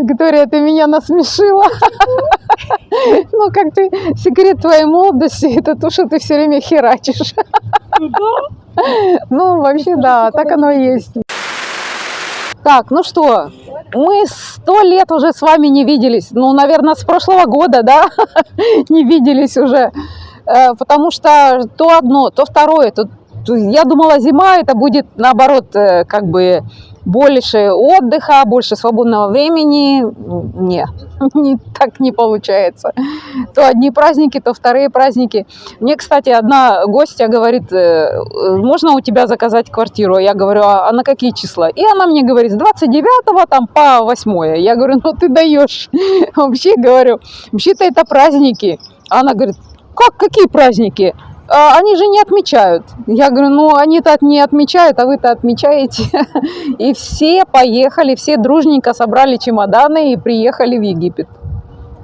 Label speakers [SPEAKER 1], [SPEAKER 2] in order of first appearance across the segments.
[SPEAKER 1] Виктория, ты меня насмешила. Ну, как ты, секрет твоей молодости, это то, что ты все время херачишь. Ну, вообще, да, так оно и есть. Так, ну что, мы 100 лет уже с вами не виделись. Ну, наверное, с прошлого года, да, не виделись уже. Потому что то одно, то второе. Я думала, зима, это будет, наоборот, как бы больше отдыха, больше свободного времени. Нет, так не получается. То одни праздники, то вторые праздники. Мне, кстати, одна гостья говорит, можно у тебя заказать квартиру? Я говорю, а на какие числа? И она мне говорит, с 29 там, по 8. Я говорю, ну ты даешь. Вообще, говорю, вообще-то это праздники. Она говорит, какие праздники? Они же не отмечают. Я говорю, ну они-то не отмечают, а вы-то отмечаете. И все поехали, все дружненько собрали чемоданы и приехали в Египет.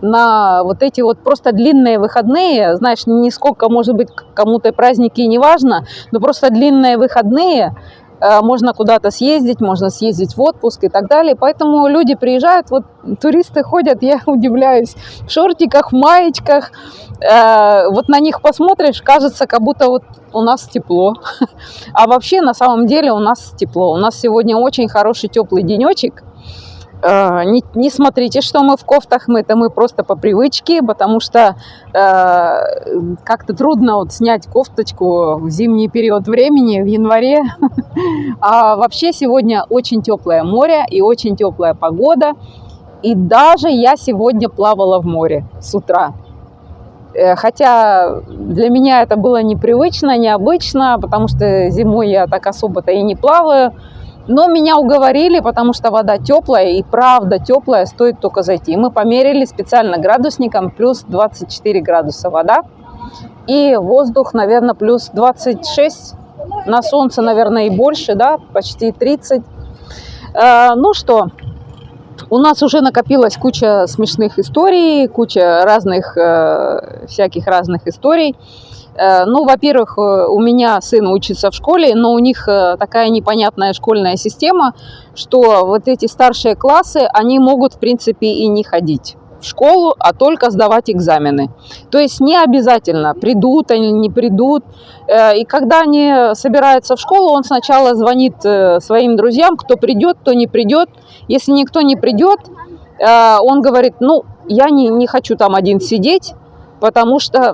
[SPEAKER 1] На вот эти вот просто длинные выходные, знаешь, не сколько, может быть, кому-то праздники не важно, но просто длинные выходные, можно куда-то съездить, можно съездить в отпуск и так далее. Поэтому люди приезжают, вот туристы ходят, я удивляюсь, в шортиках, в маечках. Вот на них посмотришь, кажется, как будто вот у нас тепло. А вообще, на самом деле, у нас тепло. У нас сегодня очень хороший теплый денечек. Не смотрите, что мы в кофтах, мы просто по привычке, потому что как-то трудно вот снять кофточку в зимний период времени, в январе. А вообще сегодня очень теплое море и очень теплая погода. И даже я сегодня плавала в море с утра. Хотя для меня это было непривычно, необычно, потому что зимой я так особо-то и не плаваю. Но меня уговорили, потому что вода теплая, и правда теплая, стоит только зайти. Мы померили специально градусником, плюс 24 градуса вода. И воздух, наверное, плюс 26. На солнце, наверное, и больше, да, почти 30. Ну что, у нас уже накопилась куча смешных историй, куча разных, всяких разных историй. Ну, во-первых, у меня сын учится в школе, но у них такая непонятная школьная система, что вот эти старшие классы, они могут, в принципе, и не ходить в школу, а только сдавать экзамены. То есть не обязательно, придут они, не придут. И когда они собираются в школу, он сначала звонит своим друзьям, кто придет, кто не придет. Если никто не придет, он говорит, ну, я не хочу там один сидеть, потому что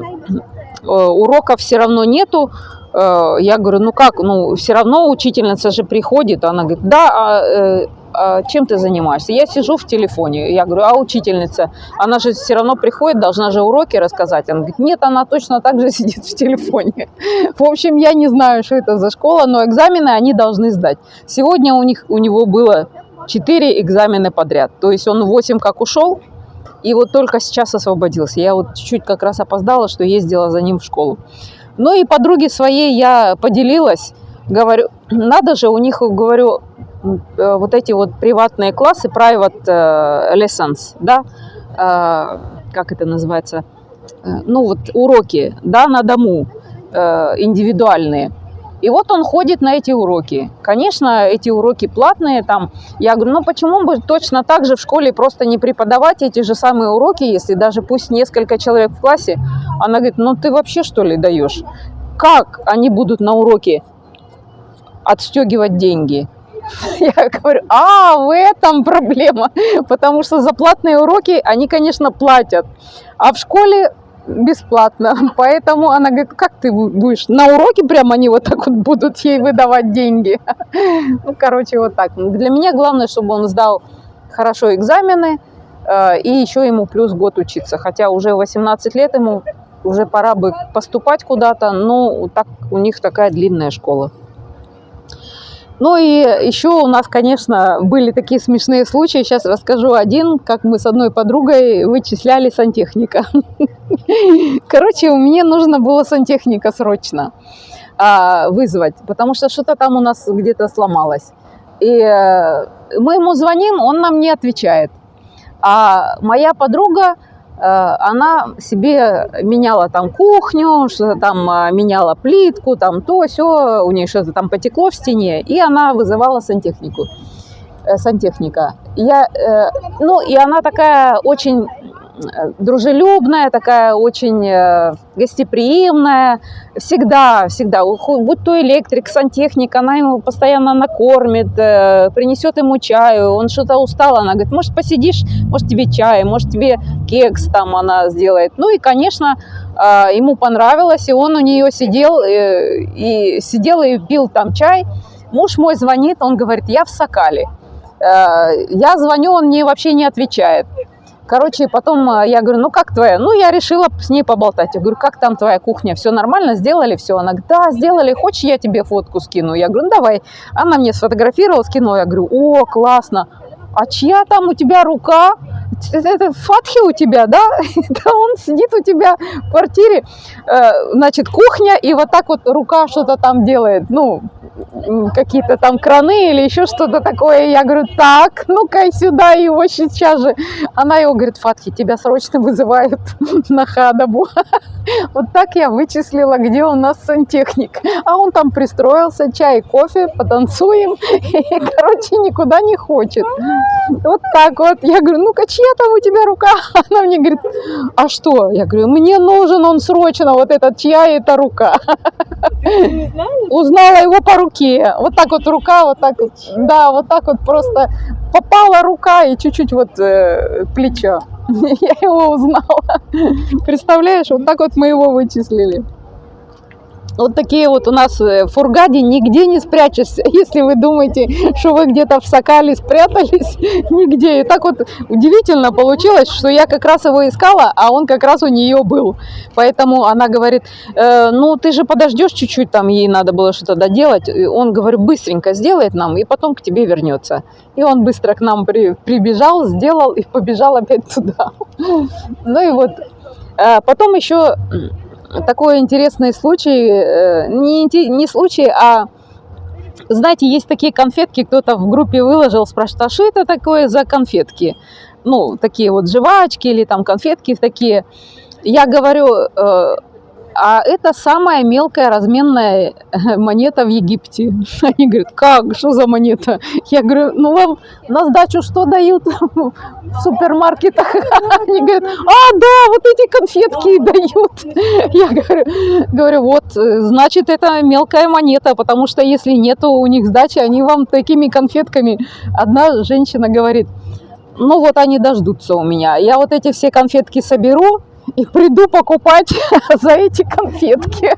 [SPEAKER 1] уроков все равно нету. Я говорю, ну как, ну все равно учительница же приходит. Она говорит, да, а чем ты занимаешься? Я сижу в телефоне. Я говорю, а учительница? Она же все равно приходит, должна же уроки рассказать. Она говорит, нет, она точно так же сидит в телефоне. В общем, я не знаю, что это за школа, но экзамены они должны сдать. Сегодня у него было 4 экзамена подряд. То есть он в 8 как ушел, и вот только сейчас освободился. Я вот чуть-чуть как раз опоздала, что ездила за ним в школу. Ну и подруге своей я поделилась. Говорю, надо же, у них, говорю, вот эти вот приватные классы, private lessons, да, как это называется, ну вот уроки, да, на дому, индивидуальные. И вот он ходит на эти уроки. Конечно, эти уроки платные там. Я говорю, ну почему бы точно так же в школе просто не преподавать эти же самые уроки, если даже пусть несколько человек в классе. Она говорит, ну ты вообще что ли даешь? Как они будут на уроке отстегивать деньги? Я говорю, в этом проблема. Потому что за платные уроки они, конечно, платят. А в школе бесплатно. Поэтому она говорит, как ты будешь? На уроке прямо они вот так вот будут ей выдавать деньги. Ну, короче, вот так. Для меня главное, чтобы он сдал хорошо экзамены, и еще ему плюс год учиться. Хотя уже 18 лет ему, уже пора бы поступать куда-то, но так, у них такая длинная школа. Ну и еще у нас, конечно, были такие смешные случаи. Сейчас расскажу один, как мы с одной подругой вычисляли сантехника. Короче, мне нужно было сантехника срочно вызвать, потому что что-то там у нас где-то сломалось. И мы ему звоним, он нам не отвечает. А моя подруга, она себе меняла там кухню, что-то там меняла плитку, там то, сё, у нее что-то там потекло в стене, и она вызывала сантехнику. сантехника. Ну, и она такая очень дружелюбная, такая очень гостеприимная, всегда, будь то электрик, сантехник, она ему постоянно накормит, принесет ему чаю, он что-то устал, она говорит, может, посидишь, может, тебе чай, может, тебе кекс там она сделает. Ну, и, конечно, ему понравилось, и он у нее сидел и пил там чай. Муж мой звонит, он говорит, я в Сакале. Я звоню, он мне вообще не отвечает. Короче, потом я говорю, ну как твоя? Ну, я решила с ней поболтать. Я говорю, как там твоя кухня? Все нормально? Сделали все? Она говорит, да, сделали. Хочешь, я тебе фотку скину? Я говорю, ну давай. Она мне сфотографировала, скинула. Я говорю, о, классно. А чья там у тебя рука? Это Фатхи у тебя, да? Да, он сидит у тебя в квартире. Значит, кухня, и вот так вот рука что-то там делает. Ну, какие-то там краны или еще что-то такое. Я говорю, так, ну-ка сюда его сейчас же. Она его говорит, Фатхи, тебя срочно вызывают на Хадабу. Вот так я вычислила, где у нас сантехник. А он там пристроился, чай, кофе, потанцуем. И, короче, никуда не хочет. Вот так вот. Я говорю, ну-ка, чья там у тебя рука? Она мне говорит, а что? Я говорю, мне нужен он срочно, вот этот, чья это рука. Узнала его по руке. Вот так вот рука, вот так вот. Да, вот так вот просто попала рука и чуть-чуть вот плечо. Я его узнала. Представляешь, вот так вот мы его вычислили. Вот такие вот у нас в Фургаде, нигде не спрячешься. Если вы думаете, что вы где-то в Сакале спрятались, нигде. И так вот удивительно получилось, что я как раз его искала, а он как раз у нее был. Поэтому она говорит, ну ты же подождешь чуть-чуть, там ей надо было что-то доделать. И он, говорю, быстренько сделает нам, и потом к тебе вернется. И он быстро к нам прибежал, сделал и побежал опять туда. Ну и вот, потом еще... Такой интересный случай, не случай, а, знаете, есть такие конфетки, кто-то в группе выложил, спрашивает, а что это такое за конфетки? Ну, такие вот жвачки или там конфетки такие. Я говорю, а это самая мелкая разменная монета в Египте. Они говорят, как, что за монета? Я говорю, ну вам на сдачу что дают в супермаркетах? Они говорят, а, да, вот эти конфетки дают. Я говорю, вот, значит, это мелкая монета, потому что если нету у них сдачи, они вам такими конфетками. Одна женщина говорит, ну вот они дождутся у меня. Я вот эти все конфетки соберу и приду покупать за эти конфетки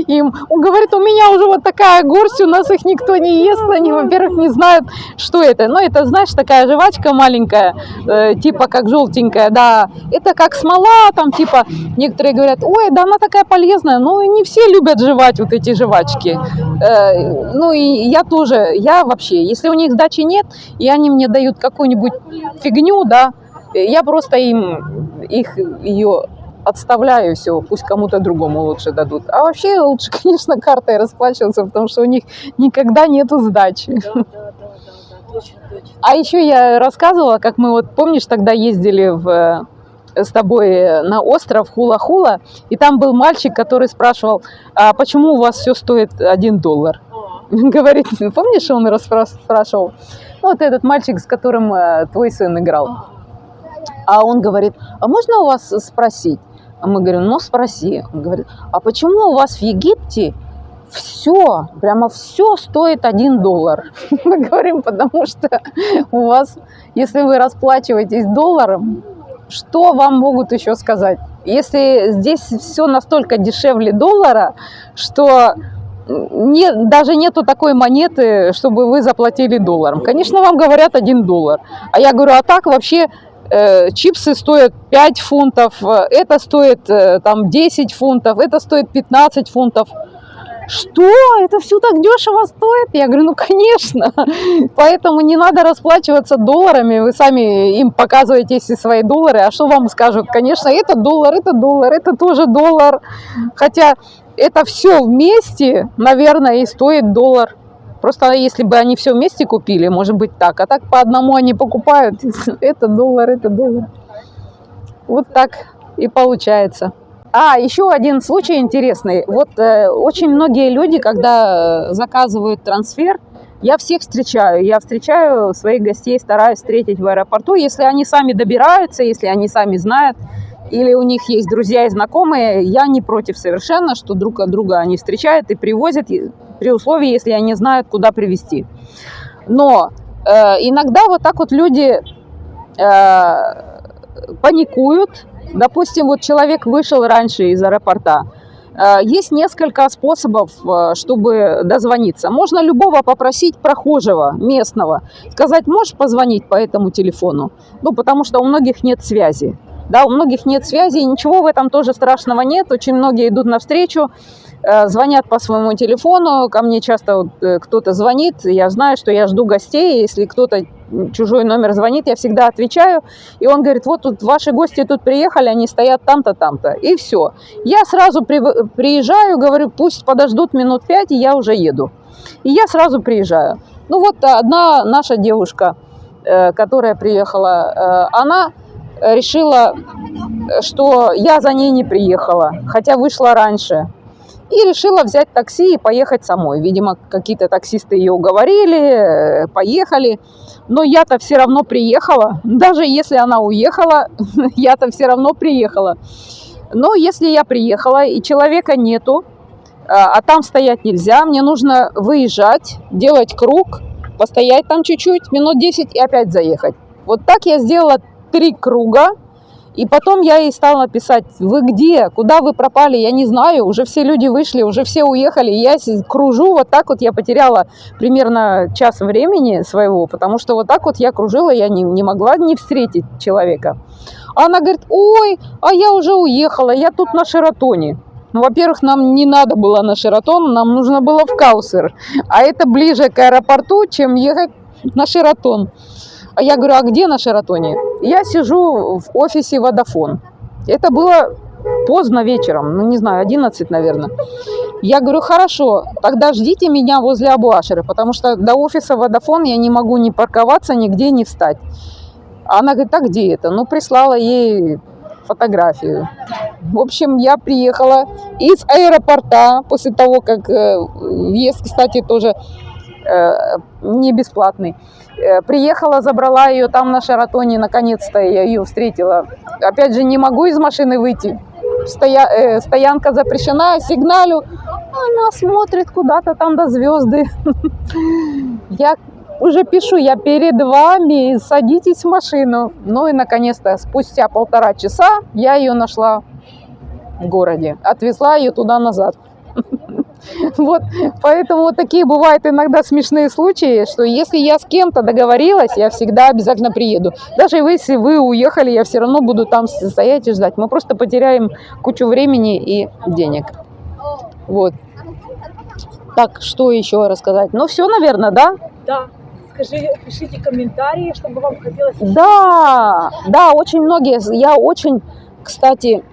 [SPEAKER 1] им. Он говорит, у меня уже вот такая горсть, у нас их никто не ест, они, во-первых, не знают, что это. Но это, знаешь, такая жвачка маленькая, типа как желтенькая, да. Это как смола, там типа, некоторые говорят, ой, да она такая полезная, но не все любят жевать вот эти жвачки. Ну и я тоже, я вообще, если у них сдачи нет, и они мне дают какую-нибудь фигню, да, я просто ее отставляю, все, пусть кому-то другому лучше дадут. А вообще лучше, конечно, картой расплачиваться, потому что у них никогда нету сдачи. Да, точно. А еще я рассказывала, как мы вот, помнишь, тогда ездили с тобой на остров Хула-Хула, и там был мальчик, который спрашивал, а почему у вас все стоит $1? Говорит, помнишь, он спрашивал? Вот этот мальчик, с которым твой сын играл. А он говорит, а можно у вас спросить? А мы говорим, ну спроси. Он говорит, а почему у вас в Египте все, прямо все стоит $1? Мы говорим, потому что у вас, если вы расплачиваетесь долларом, что вам могут еще сказать? Если здесь все настолько дешевле доллара, что даже нету такой монеты, чтобы вы заплатили долларом. Конечно, вам говорят $1. А я говорю, а так вообще... чипсы стоят 5 фунтов, это стоит там 10 фунтов, это стоит 15 фунтов. Что? Это все так дешево стоит? Я говорю, ну конечно. Поэтому не надо расплачиваться долларами. Вы сами им показываете все свои доллары. А что вам скажут? Конечно, это доллар, это тоже доллар. Хотя это все вместе, наверное, и стоит доллар. Просто если бы они все вместе купили, может быть так. А так по одному они покупают. Это доллар. Вот так и получается. А, еще один случай интересный. Вот очень многие люди, когда заказывают трансфер, Я всех встречаю. Я встречаю своих гостей, стараюсь встретить в аэропорту. Если они сами добираются, если они сами знают, или у них есть друзья и знакомые, я не против совершенно, что друг от друга они встречают и привозят, при условии, если они знают, куда привезти. Но иногда вот так вот люди паникуют. Допустим, вот человек вышел раньше из аэропорта. Есть несколько способов, чтобы дозвониться. Можно любого попросить прохожего, местного, сказать, можешь позвонить по этому телефону? Ну, потому что у многих нет связи. Да, у многих нет связи, и ничего в этом тоже страшного нет. Очень многие идут навстречу, звонят по своему телефону. Ко мне часто вот кто-то звонит, я знаю, что я жду гостей. Если кто-то чужой номер звонит, я всегда отвечаю. И он говорит, вот тут ваши гости тут приехали, они стоят там-то, там-то. И все. Я сразу приезжаю, говорю, пусть подождут минут 5, и я уже еду. И я сразу приезжаю. Ну вот одна наша девушка, которая приехала, она решила, что я за ней не приехала, хотя вышла раньше. И решила взять такси и поехать самой. Видимо, какие-то таксисты ее уговорили, поехали. Но я-то все равно приехала. Даже если она уехала, я-то все равно приехала. Но если я приехала и человека нету, а там стоять нельзя, мне нужно выезжать, делать круг, постоять там чуть-чуть, минут 10 и опять заехать. Вот так я сделала 3 круга. И потом я ей стала писать, вы где, куда вы пропали, я не знаю, уже все люди вышли, уже все уехали, я кружу, вот так вот я потеряла примерно час времени своего, потому что вот так вот я кружила, я не могла не встретить человека. А она говорит, ой, а я уже уехала, я тут на Шератоне. Ну, во-первых, нам не надо было на Шератон, нам нужно было в Каусер, а это ближе к аэропорту, чем ехать на Шератон. А я говорю, а где на Шератоне? Я сижу в офисе Vodafone. Это было поздно вечером, ну не знаю, 11, наверное. Я говорю, хорошо, тогда ждите меня возле Абу-Ашера, потому что до офиса Vodafone я не могу ни парковаться, нигде не встать. Она говорит, а где это? Ну, прислала ей фотографию. В общем, я приехала из аэропорта после того, как въезд, кстати, тоже не бесплатный. Приехала, забрала ее там на Шератоне, наконец-то я ее встретила. Опять же, не могу из машины выйти. Стоянка запрещена, сигналю. Она смотрит куда-то там до звезды. Я уже пишу, я перед вами, садитесь в машину. Ну и, наконец-то, спустя 1,5 часа я ее нашла в городе. Отвезла ее туда-назад. Вот, поэтому вот такие бывают иногда смешные случаи, что если я с кем-то договорилась, я всегда обязательно приеду. Даже если вы уехали, я все равно буду там стоять и ждать. Мы просто потеряем кучу времени и денег. Вот. Так, что еще рассказать? Ну, все, наверное, да?
[SPEAKER 2] Да. Скажи, пишите комментарии, чтобы вам хотелось...
[SPEAKER 1] Да, очень многие. Я очень, кстати,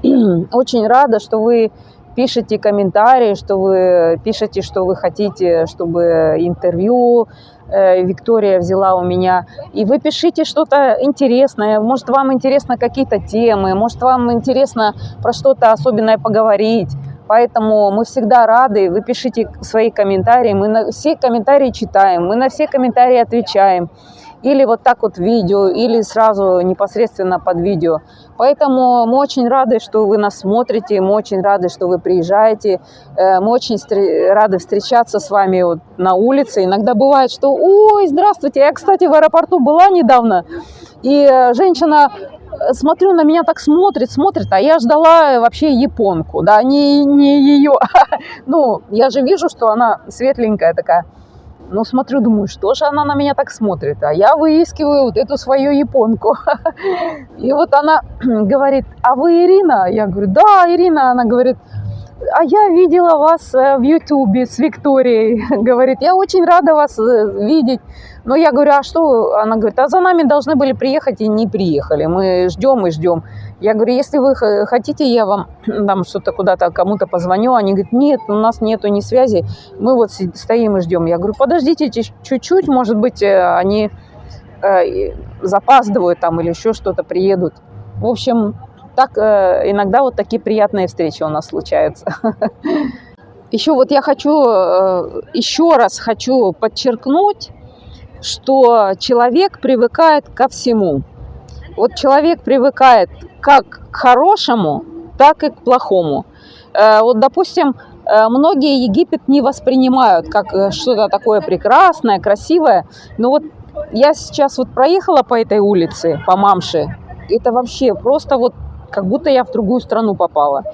[SPEAKER 1] очень рада, что вы пишите комментарии, что вы пишете, что вы хотите, чтобы интервью Виктория взяла у меня. И вы пишите что-то интересное. Может, вам интересно какие-то темы, может, вам интересно про что-то особенное поговорить. Поэтому мы всегда рады. Вы пишите свои комментарии. Мы на все комментарии читаем, мы на все комментарии отвечаем. Или вот так вот видео, или сразу непосредственно под видео. Поэтому мы очень рады, что вы нас смотрите, мы очень рады, что вы приезжаете. Мы очень рады встречаться с вами вот на улице. Иногда бывает, что «Ой, здравствуйте!» Я, кстати, в аэропорту была недавно, и женщина, смотрю, на меня так смотрит, а я ждала вообще японку, да, не ее. Ну, я же вижу, что она светленькая такая. Ну, смотрю, думаю, что же она на меня так смотрит? А я выискиваю вот эту свою японку. И вот она говорит, а вы Ирина? Я говорю, да, Ирина. Она говорит, а я видела вас в Ютубе с Викторией. Говорит, я очень рада вас видеть. Но я говорю, а что? Она говорит, а за нами должны были приехать и не приехали. Мы ждем и ждем. Я говорю, если вы хотите, я вам там что-то куда-то кому-то позвоню. Они говорят, нет, у нас нету ни связи. Мы вот стоим и ждем. Я говорю, подождите чуть-чуть, может быть, они запаздывают там или еще что-то, приедут. В общем, так иногда вот такие приятные встречи у нас случаются. Еще вот я хочу, еще раз хочу подчеркнуть, что человек привыкает ко всему. Вот человек привыкает как к хорошему, так и к плохому. Вот, допустим, многие Египет не воспринимают как что-то такое прекрасное, красивое. Но вот я сейчас вот проехала по этой улице, по Мамше. Это вообще просто вот как будто я в другую страну попала.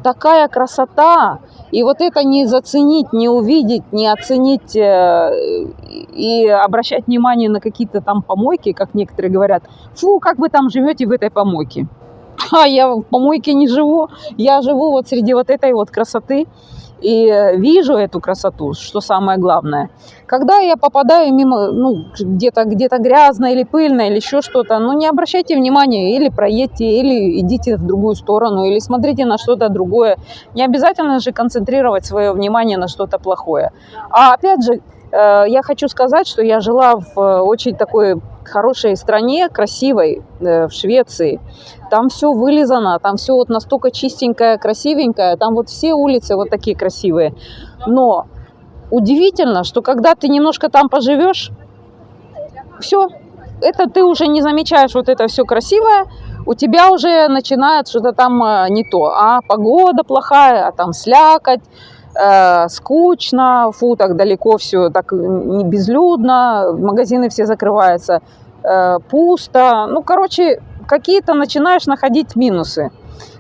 [SPEAKER 1] Такая красота. И вот это не заценить, не увидеть, не оценить и обращать внимание на какие-то там помойки, как некоторые говорят. Фу, как вы там живете в этой помойке? А я в помойке не живу. Я живу вот среди вот этой вот красоты. И вижу эту красоту, что самое главное. Когда я попадаю мимо, ну, где-то грязно или пыльно, или еще что-то, ну, не обращайте внимания, или проедьте, или идите в другую сторону, или смотрите на что-то другое. Не обязательно же концентрировать свое внимание на что-то плохое. А опять же, я хочу сказать, что я жила в очень такой хорошей стране, красивой, в Швеции. Там все вылизано, там все вот настолько чистенькое, красивенькое, там вот все улицы вот такие красивые. Но удивительно, что когда ты немножко там поживешь, все, это ты уже не замечаешь вот это все красивое, у тебя уже начинает что-то там не то. А погода плохая, а там слякоть, скучно, фу, так далеко все, так не безлюдно, магазины все закрываются, пусто. Ну, короче, какие-то начинаешь находить минусы.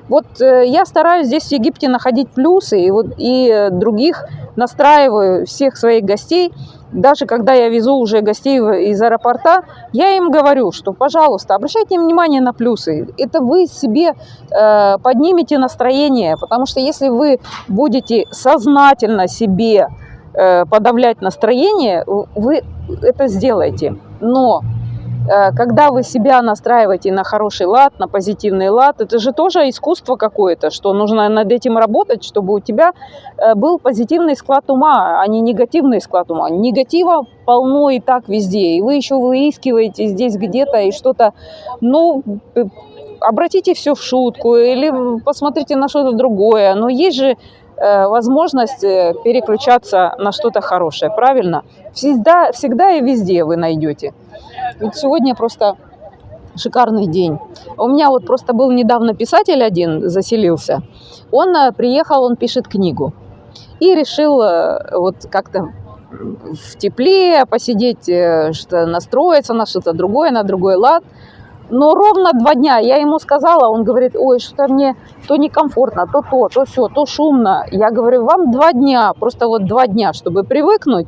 [SPEAKER 1] Вот я стараюсь здесь в Египте находить плюсы, и других настраиваю, всех своих гостей. Даже когда я везу уже гостей из аэропорта, я им говорю, что, пожалуйста, обращайте внимание на плюсы. Это вы себе поднимете настроение, потому что если вы будете сознательно себе подавлять настроение, вы это сделаете. Но когда вы себя настраиваете на хороший лад, на позитивный лад, это же тоже искусство какое-то, что нужно над этим работать, чтобы у тебя был позитивный склад ума, а не негативный склад ума. Негатива полно и так везде, и вы еще выискиваете здесь где-то и что-то, ну, обратите все в шутку или посмотрите на что-то другое. Но есть же возможность переключаться на что-то хорошее, правильно? Всегда и везде вы найдете. Вот сегодня просто шикарный день. У меня вот просто был недавно писатель один, заселился. Он приехал, он пишет книгу. И решил вот как-то в тепле посидеть, что настроиться на что-то другое, на другой лад. Но ровно 2 дня я ему сказала, он говорит, ой, что-то мне то некомфортно, то все, то шумно. Я говорю, вам 2 дня, просто вот 2 дня, чтобы привыкнуть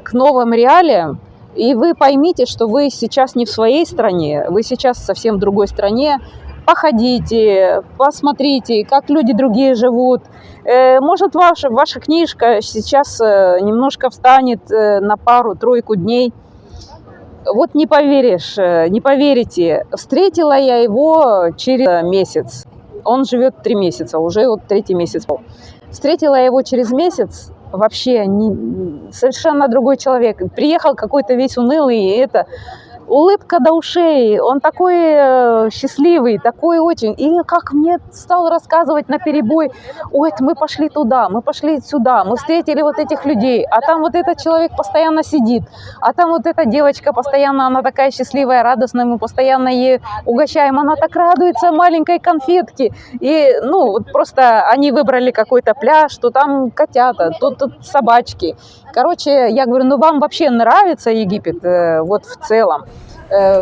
[SPEAKER 1] к новым реалиям. И вы поймите, что вы сейчас не в своей стране, вы сейчас совсем в другой стране. Походите, посмотрите, как люди другие живут. Может, ваша книжка сейчас немножко встанет на пару-тройку дней. Вот не поверишь, не поверите, встретила я его через месяц. Он живет 3 месяца, уже вот 3-й месяц был. Встретила я его через месяц. Вообще совершенно другой человек. Приехал какой-то весь унылый, и это улыбка до ушей. Он такой счастливый, такой очень. И как мне стал рассказывать наперебой, ой, мы пошли туда, мы пошли сюда, мы встретили вот этих людей, а там вот этот человек постоянно сидит, а там вот эта девочка постоянно, она такая счастливая, радостная, мы постоянно ей угощаем, она так радуется маленькой конфетке. И, ну, вот просто они выбрали какой-то пляж, то там котята, тут собачки. Короче, я говорю, ну вам вообще нравится Египет, вот в целом?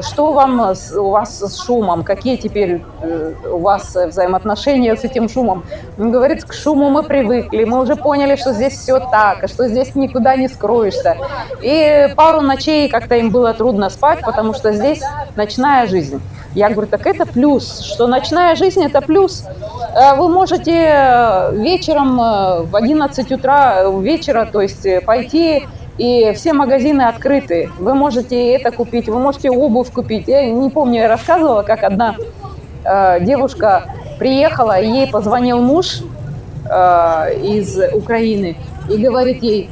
[SPEAKER 1] Что у вас с шумом? Какие теперь у вас взаимоотношения с этим шумом? Он говорит, к шуму мы привыкли, мы уже поняли, что здесь все так, что здесь никуда не скроешься. И пару ночей как-то им было трудно спать, потому что здесь ночная жизнь. Я говорю, так это плюс, что ночная жизнь – это плюс. Вы можете вечером в 11 утра вечера, то есть пойти, и все магазины открыты. Вы можете это купить, вы можете обувь купить. Я не помню, я рассказывала, как одна девушка приехала, и ей позвонил муж из Украины и говорит ей,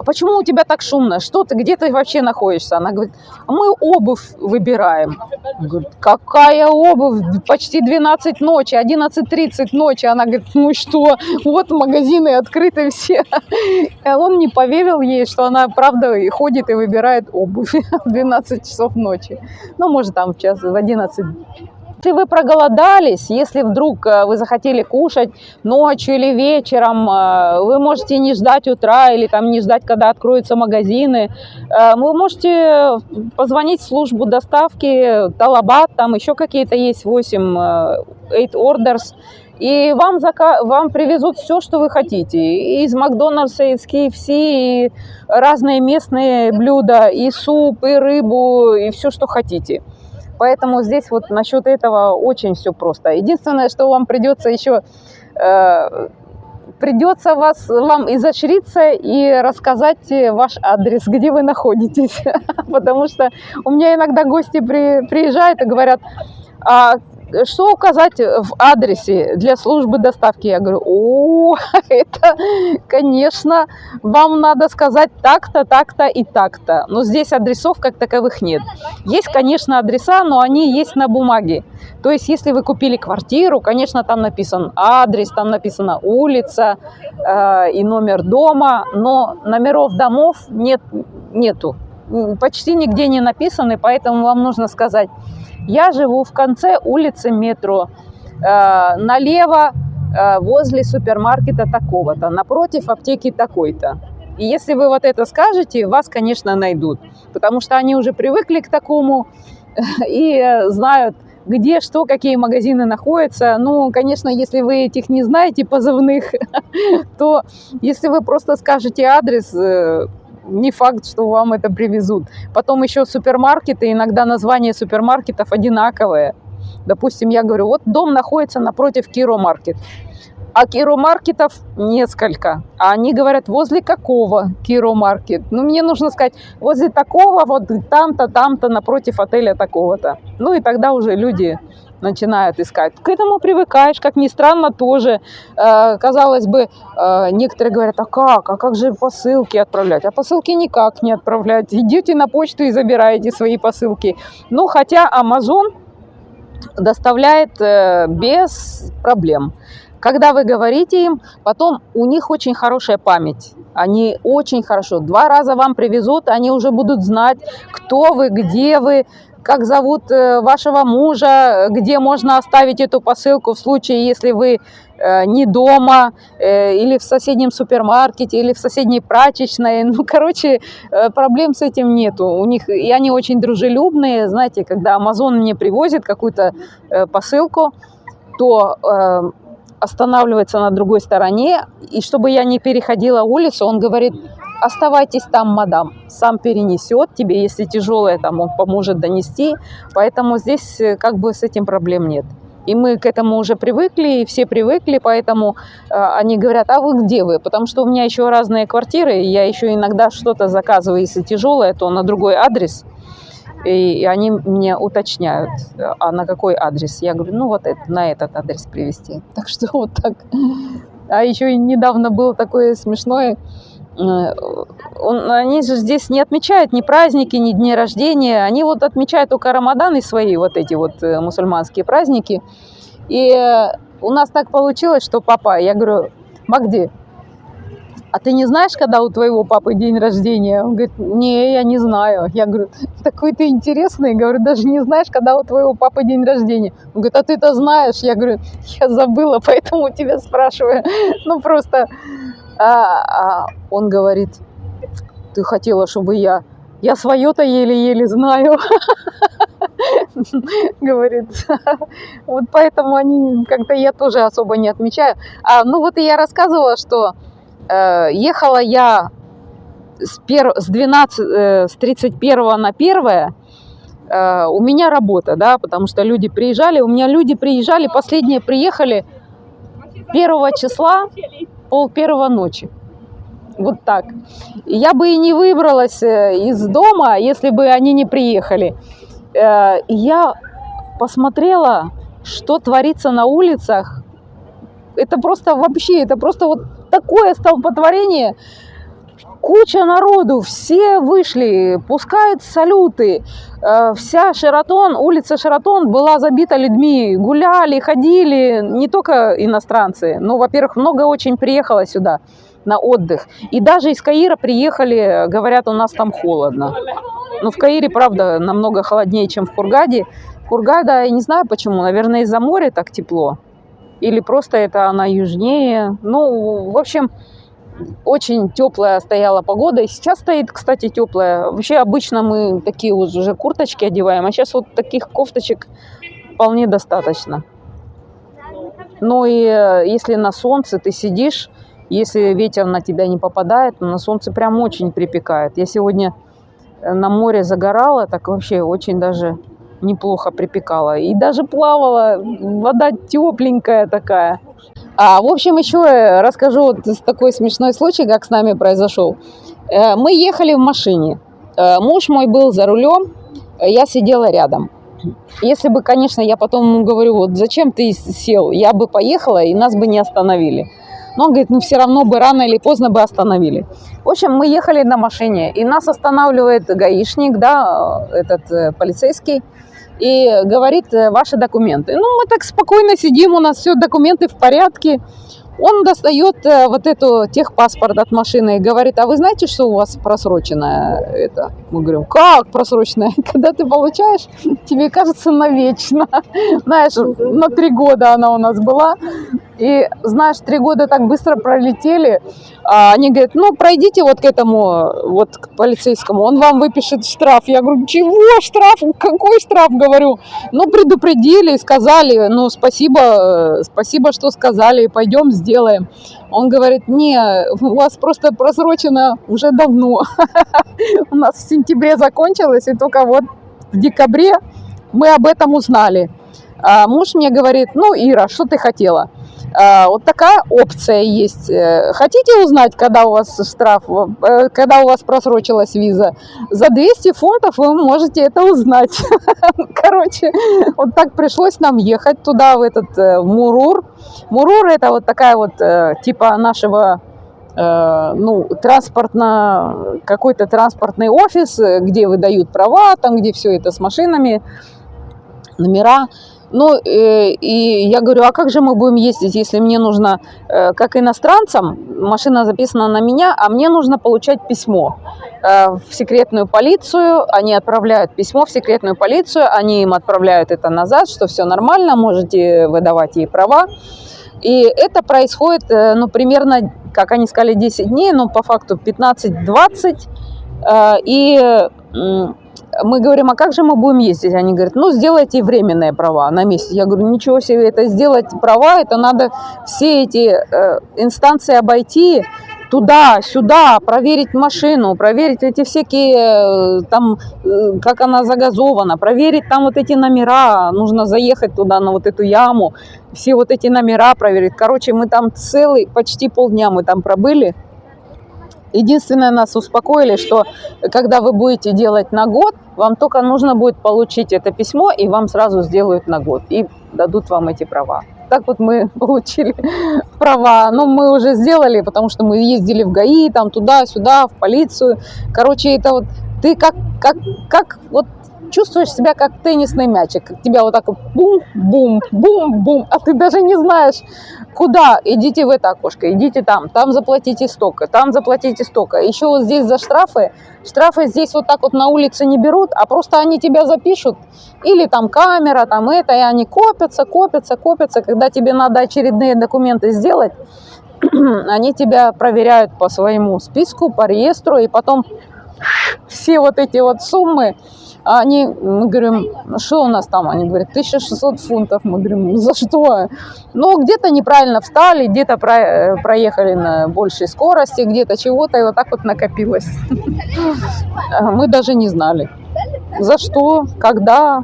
[SPEAKER 1] почему у тебя так шумно? Что ты, где ты вообще находишься? Она говорит, а мы обувь выбираем. Говорит, какая обувь? Почти 12 ночи, 11:30 ночи. Она говорит, ну что, вот магазины открыты все. Он не поверил ей, что она правда ходит и выбирает обувь в 12 часов ночи. Ну, может, там в 11. Если вы проголодались, если вдруг вы захотели кушать ночью или вечером, вы можете не ждать утра или там не ждать, когда откроются магазины. Вы можете позвонить в службу доставки, Талабат, там еще какие-то есть 8 orders, и вам привезут все, что вы хотите. И из Макдональдса, из KFC, и разные местные блюда, и суп, и рыбу, и все, что хотите. Поэтому здесь вот насчет этого очень все просто. Единственное, что вам придется еще, придется вам изощриться и рассказать ваш адрес, где вы находитесь. Потому что у меня иногда гости приезжают и говорят, что указать в адресе для службы доставки? Я говорю, это, конечно, вам надо сказать так-то, так-то и так-то. Но здесь адресов как таковых нет. Есть, конечно, адреса, но они есть на бумаге. То есть, если вы купили квартиру, конечно, там написан адрес, там написана улица и номер дома, но номеров домов нету. Почти нигде не написаны, поэтому вам нужно сказать: я живу в конце улицы Метро, налево возле супермаркета такого-то, напротив аптеки такой-то. И если вы вот это скажете, вас, конечно, найдут, потому что они уже привыкли к такому и знают, где что, какие магазины находятся. Ну, конечно, если вы этих не знаете, позывных, то если вы просто скажете адрес, не факт, что вам это привезут. Потом еще супермаркеты, иногда названия супермаркетов одинаковые. Допустим, я говорю, вот дом находится напротив Киро-маркет. А Киро-маркетов несколько. А они говорят, возле какого Киро-маркет? Ну, мне нужно сказать, возле такого, вот там-то, напротив отеля такого-то. Ну, и тогда уже люди начинают искать. К этому привыкаешь, как ни странно, тоже. Казалось бы, некоторые говорят, а как же посылки отправлять? А посылки никак не отправлять. Идете на почту и забираете свои посылки. Ну, хотя Amazon доставляет без проблем. Когда вы говорите им, потом у них очень хорошая память. Они очень хорошо. 2 раза вам привезут, они уже будут знать, кто вы, где вы, как зовут вашего мужа, где можно оставить эту посылку в случае, если вы не дома, или в соседнем супермаркете, или в соседней прачечной. Ну, короче, проблем с этим нету. У них, и они очень дружелюбные. Знаете, когда Amazon мне привозит какую-то посылку, то останавливается на другой стороне, и чтобы я не переходила улицу, он говорит, оставайтесь там, мадам, сам перенесет тебе, если тяжелое, там он поможет донести, поэтому здесь как бы с этим проблем нет. И мы к этому уже привыкли, и все привыкли, поэтому они говорят, а вы где вы? Потому что у меня еще разные квартиры, и я еще иногда что-то заказываю, если тяжелое, то на другой адрес. И они мне уточняют, а на какой адрес. Я говорю, ну вот на этот адрес привезти. Так что вот так. А еще и недавно было такое смешное. Они же здесь не отмечают ни праздники, ни дни рождения. Они вот отмечают только Рамадан и свои вот эти вот мусульманские праздники. И у нас так получилось, что папа, я говорю, Магди, а ты не знаешь, когда у твоего папы день рождения? Он говорит, не, я не знаю. Я говорю, такой ты интересный. Говорю, даже не знаешь, когда у твоего папы день рождения. Он говорит, а ты-то знаешь? Я говорю, я забыла, поэтому тебя спрашиваю. Ну, просто... он говорит, ты хотела, чтобы я свое-то еле-еле знаю. Говорит, вот поэтому они как-то я тоже особо не отмечаю. Ну вот и я рассказывала, что ехала я с 31 на 1, у меня работа, да, потому что люди приезжали, у меня люди приезжали, последние приехали 1 числа, 12:30 ночи. Вот так. Я бы и не выбралась из дома, если бы они не приехали. Я посмотрела, что творится на улицах. Это просто вообще, это просто вот такое столпотворение. Куча народу, все вышли, пускают салюты. Вся Шератон, улица Шератон была забита людьми. Гуляли, ходили, не только иностранцы. Но, во-первых, много очень приехало сюда на отдых. И даже из Каира приехали, говорят, у нас там холодно. Но в Каире, правда, намного холоднее, чем в Хургаде. Хургада, я не знаю почему, наверное, из-за моря так тепло. Или просто это она южнее. Ну, в общем, очень теплая стояла погода. И сейчас стоит, кстати, теплая. Вообще обычно мы такие вот уже курточки одеваем, а сейчас вот таких кофточек вполне достаточно. Ну и если на солнце ты сидишь, если ветер на тебя не попадает, то на солнце прям очень припекает. Я сегодня на море загорала, так вообще очень даже неплохо припекала. И даже плавала, вода тепленькая такая. В общем, еще расскажу вот такой смешной случай, как с нами произошел. Мы ехали в машине. Муж мой был за рулем, я сидела рядом. Если бы, конечно, я потом ему говорю, вот зачем ты сел, я бы поехала, и нас бы не остановили. Но он говорит, ну все равно бы рано или поздно бы остановили. В общем, мы ехали на машине, и нас останавливает гаишник, да, этот полицейский, и говорит, ваши документы. Ну, мы так спокойно сидим, у нас все документы в порядке. Он достает вот эту техпаспорт от машины и говорит, а вы знаете, что у вас просроченная это? Мы говорим, как просроченная? Когда ты получаешь, тебе кажется навечно. Знаешь, на 3 года она у нас была. И, знаешь, 3 года так быстро пролетели. Они говорят, ну, пройдите вот к этому, вот к полицейскому, он вам выпишет штраф. Я говорю, чего штраф? Какой штраф? Говорю, ну, предупредили, сказали, ну, спасибо, что сказали, пойдем сделаем. Он говорит, не, у вас просто просрочено уже давно. У нас в сентябре закончилось, и только вот в декабре мы об этом узнали. Муж мне говорит, ну, Ира, что ты хотела? Вот такая опция есть. Хотите узнать, когда у вас штраф, когда у вас просрочилась виза? За 200 фунтов вы можете это узнать. Короче, вот так пришлось нам ехать туда, в этот Мурур. Мурур это вот такая вот, типа нашего, ну, какой-то транспортный офис, где выдают права, там, где все это с машинами, номера. Ну, и я говорю, а как же мы будем ездить, если мне нужно, как иностранцам, машина записана на меня, а мне нужно получать письмо в секретную полицию, они отправляют письмо в секретную полицию, они им отправляют это назад, что все нормально, можете выдавать ей права. И это происходит, ну, примерно, как они сказали, 10 дней, но по факту 15-20, и мы говорим, а как же мы будем ездить? Они говорят, ну, сделайте временные права на месте. Я говорю, ничего себе, это сделать права, это надо все эти инстанции обойти, туда-сюда, проверить машину, проверить эти всякие, там, как она загазована, проверить там вот эти номера, нужно заехать туда, на вот эту яму, все вот эти номера проверить. Короче, мы там почти полдня мы там пробыли. Единственное, нас успокоили, что когда вы будете делать на год, вам только нужно будет получить это письмо, и вам сразу сделают на год, и дадут вам эти права. Так вот мы получили права. Но мы уже сделали, потому что мы ездили в ГАИ, там туда-сюда, в полицию. Короче, это вот ты как вот чувствуешь себя как теннисный мячик. Тебя вот так вот бум-бум-бум-бум, а ты даже не знаешь, куда. Идите в это окошко, идите там заплатите столько, там заплатите столько. Еще вот здесь за штрафы здесь вот так вот на улице не берут, а просто они тебя запишут. Или там камера, там это, и они копятся. Когда тебе надо очередные документы сделать, они тебя проверяют по своему списку, по реестру, и потом все вот эти вот суммы, мы говорим, что у нас там? Они говорят, 1600 фунтов. Мы говорим, за что? Ну, где-то неправильно встали, где-то проехали на большей скорости, где-то чего-то, и вот так вот накопилось. Мы даже не знали, за что, когда.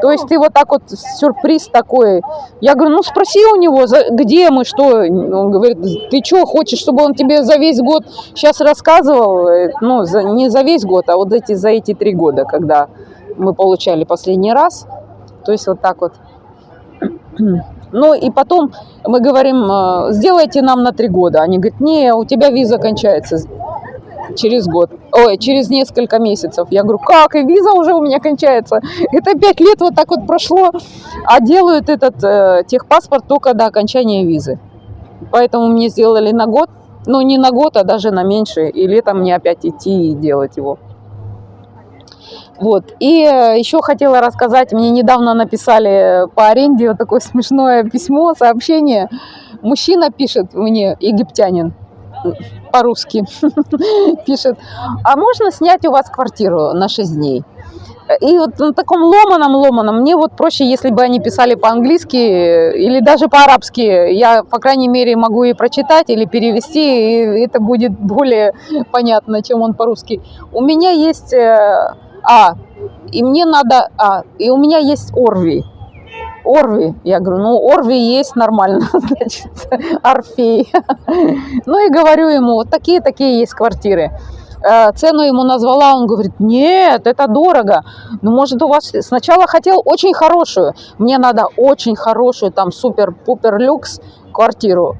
[SPEAKER 1] То есть ты вот так вот, сюрприз такой. Я говорю, ну спроси у него, где мы, что. Он говорит, ты что, хочешь, чтобы он тебе за весь год сейчас рассказывал? Ну, не за весь год, а вот за эти 3 года, когда мы получали последний раз. То есть вот так вот. Ну и потом мы говорим, сделайте нам на 3 года. Они говорят, не, у тебя виза кончается. через год. Ой, через несколько месяцев. Я говорю, как? И виза уже у меня кончается. Это 5 лет вот так вот прошло. А делают этот техпаспорт только до окончания визы. Поэтому мне сделали на год. Ну, не на год, а даже на меньше. И летом мне опять идти и делать его. Вот. И еще хотела рассказать, мне недавно написали по аренде вот такое смешное письмо, сообщение. Мужчина пишет мне, египтянин, по-русски, пишет, а можно снять у вас квартиру на 6 дней? И вот на таком ломаном, мне вот проще, если бы они писали по-английски или даже по-арабски. Я, по крайней мере, могу и прочитать или перевести, и это будет более понятно, чем он по-русски. У меня есть... и мне надо... и у меня есть Орви. Орви. Я говорю, ну, Орви есть нормально, значит, Орфей. Ну, и говорю ему, вот такие есть квартиры. Цену ему назвала, он говорит, нет, это дорого. Ну, может, у вас... Сначала хотел очень хорошую. Мне надо очень хорошую, там, супер-пупер люкс квартиру.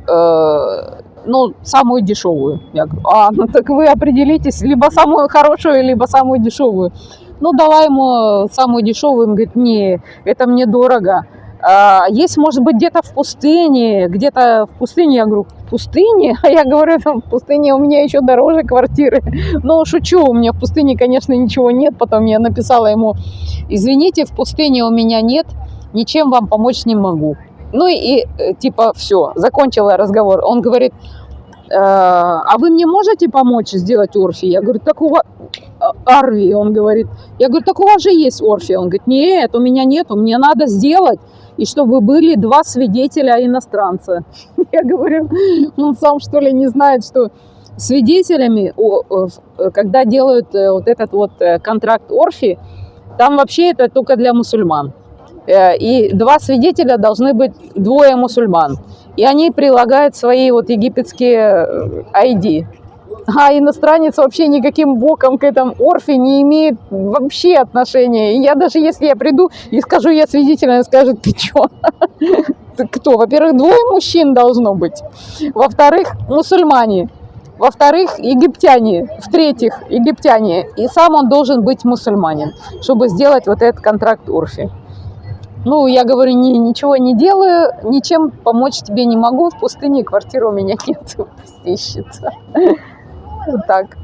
[SPEAKER 1] Ну, самую дешевую. Я говорю, ну так вы определитесь, либо самую хорошую, либо самую дешевую. Ну, дала ему самую дешевую, он говорит, не, это мне дорого. Есть, может быть, где-то в пустыне, я говорю, в пустыне? А я говорю, в пустыне у меня еще дороже квартиры. Ну, шучу, у меня в пустыне, конечно, ничего нет. Потом я написала ему, извините, в пустыне у меня нет, ничем вам помочь не могу. Ну и типа все, закончила разговор. Он говорит, а вы мне можете помочь сделать Орфи? Я говорю, так у вас... Арви, он говорит. Я говорю, так у вас же есть Орфи. Он говорит, нет, у меня нету, мне надо сделать. И чтобы были 2 свидетеля иностранца. Я говорю, он сам что ли не знает, что свидетелями, когда делают вот этот вот контракт Орфи, там вообще это только для мусульман. И 2 свидетеля должны быть 2 мусульман. И они прилагают свои вот египетские ID. А иностранец вообще никаким боком к этому Орфи не имеет вообще отношения. И я даже если я приду и скажу, я свидетель, она скажет, ты чё? Ты кто? Во-первых, 2 мужчин должно быть. Во-вторых, мусульмане. Во-вторых, египтяне. В-третьих, египтяне. И сам он должен быть мусульманин, чтобы сделать вот этот контракт Орфи. Ну, я говорю, ничего не делаю, ничем помочь тебе не могу. В пустыне квартиры у меня нет. Пусть ищется. Вот так.